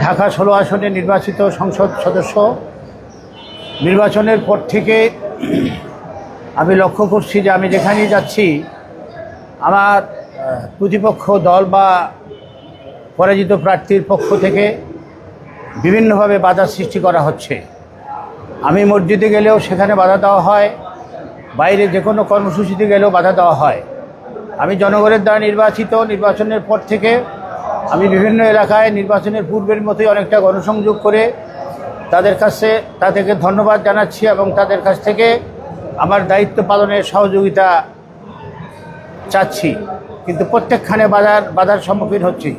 ঢাকা ১৬ আসনে নির্বাচিত সংসদ সদস্য নির্বাচনের পর থেকে আমি লক্ষ্য করছি যে আমি যেখানেই যাচ্ছি আমার প্রতিপক্ষ দল বা পরাজিত প্রার্থীর পক্ষ থেকে বিভিন্নভাবে বাধা সৃষ্টি করা হচ্ছে। আমি মসজিদে গেলেও সেখানে বাধা দেওয়া হয়, বাইরে যে কোনো কর্মসূচিতে গেলেও বাধা দেওয়া হয়। আমি জনগণের দ্বারা নির্বাচিত, নির্বাচনের পর থেকে আমি বিভিন্ন এলাকায় নির্বাচনের পূর্বের মতোই অনেকটা গণসংযোগ করে তাদেরকে ধন্যবাদ জানাচ্ছি এবং তাদের কাছ থেকে আমার দায়িত্ব পালনের সহযোগিতা চাচ্ছি, কিন্তু প্রত্যেকখানে বাধার সম্মুখীন হচ্ছি।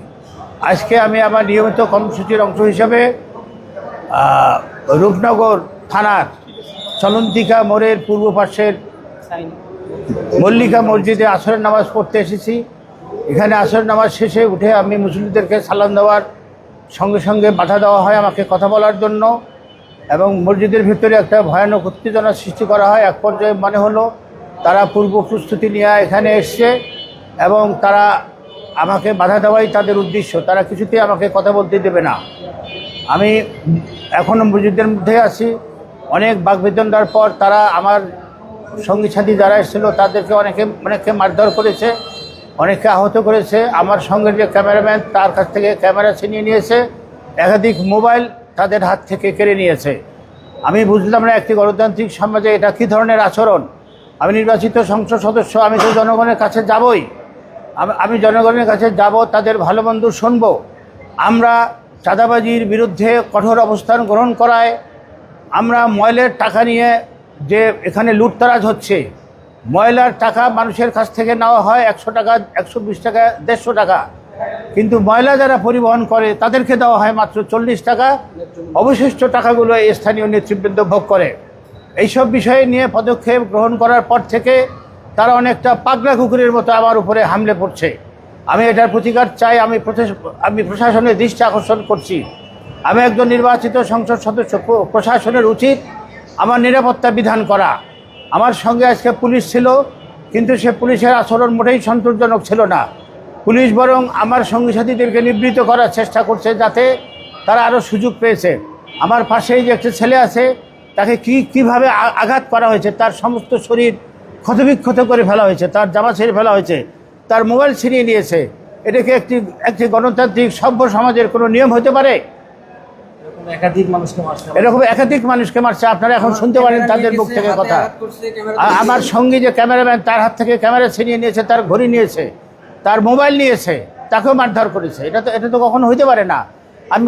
আজকে আমি আমার নিয়মিত কর্মসূচির অংশ হিসাবে রূপনগর থানার চলন্তিকা মোড়ের পূর্ব পার্শ্বের মল্লিকা মসজিদে আসরের নামাজ পড়তে এসেছি। এখানে আসরের নামাজ শেষে উঠে আমি মুসলিমদেরকে সালাম দেওয়ার সঙ্গে সঙ্গে বাধা দেওয়া হয় আমাকে কথা বলার জন্য, এবং মসজিদের ভিতরে একটা ভয়ানক উত্তেজনা সৃষ্টি করা হয়। এক পর্যায়ে মনে হলো তারা পূর্ব প্রস্তুতি নিয়ে এখানে এসছে এবং তারা আমাকে বাধা দেওয়াই তাদের উদ্দেশ্য। তারা কিছুতেই আমাকে কথা বলতে দেবে না। আমি এখনও মসজিদের মধ্যে আছি। অনেক বাকবিতণ্ডার পর তারা আমার সঙ্গী সাথী যারা এসেছিল তাদেরকে অনেকে মারধর করেছে, অনেককে আহত করেছে। আমার সঙ্গে যে ক্যামেরাম্যান তার কাছ থেকে ক্যামেরা ছিনিয়ে নিয়েছে, একাধিক মোবাইল তাদের হাত থেকে কেড়ে নিয়েছে। আমি বুঝলাম না একটি গণতান্ত্রিক সমাজে এটা কী ধরনের আচরণ। আমি নির্বাচিত সংসদ সদস্য, আমি তো জনগণের কাছে যাবই। আমি জনগণের কাছে যাব, তাদের ভালো মন্দ শুনব। আমরা চাঁদাবাজির বিরুদ্ধে কঠোর অবস্থান গ্রহণ করায় আমরা ময়লার টাকা নিয়ে যে এখানে লুটতরাজ হচ্ছে, ময়লার টাকা মানুষের কাছ থেকে নেওয়া হয় ১০০ টাকা, ১২০ টাকা, ১৫০ টাকা, কিন্তু ময়লা যারা পরিবহন করে তাদেরকে দেওয়া হয় মাত্র ৪০ টাকা। অবশিষ্ট টাকাগুলো স্থানীয় নেতৃবৃন্দ ভোগ করে। এইসব বিষয়ে নিয়ে পদক্ষেপ গ্রহণ করার পর থেকে তারা অনেকটা পাগলা কুকুরের মতো আমার উপরে হামলে পড়ছে। আমি এটার প্রতিকার চাই। আমি প্রশাসনের দৃষ্টি আকর্ষণ করছি। আমি একজন নির্বাচিত সংসদ সদস্য, প্রশাসনের উচিত আমার নিরাপত্তা বিধান করা। আমার সঙ্গে আজকে পুলিশ ছিল, কিন্তু সে পুলিশের আচরণ মোটেই সন্তোষজনক ছিল না। পুলিশ বরং আমার সঙ্গী সাথীদেরকে নিবৃত্ত করার চেষ্টা করছে, যাতে তারা আরও সুযোগ পেয়েছে। আমার পাশেই যে একটা ছেলে আছে তাকে কীভাবে আঘাত করা হয়েছে, তার সমস্ত শরীর ক্ষতবিক্ষত করে ফেলা হয়েছে, তার জামা ছিঁড়ে ফেলা হয়েছে, তার মোবাইল ছিনিয়ে নিয়েছে। এটাকে একটি গণতান্ত্রিক সভ্য সমাজের কোনো নিয়ম হতে পারে? এরকম একাধিক মানুষকে মারছে। আপনারা এখন শুনতে পারেন তাদের মুখ থেকে কথা। আমার সঙ্গী যে ক্যামেরাম্যান তার হাত থেকে ক্যামেরা ছিনিয়ে নিয়েছে, তার ঘড়ি নিয়েছে, তার মোবাইল নিয়েছে, তাকেও মারধর করেছে। এটা তো কখনো হইতে পারে না। আমি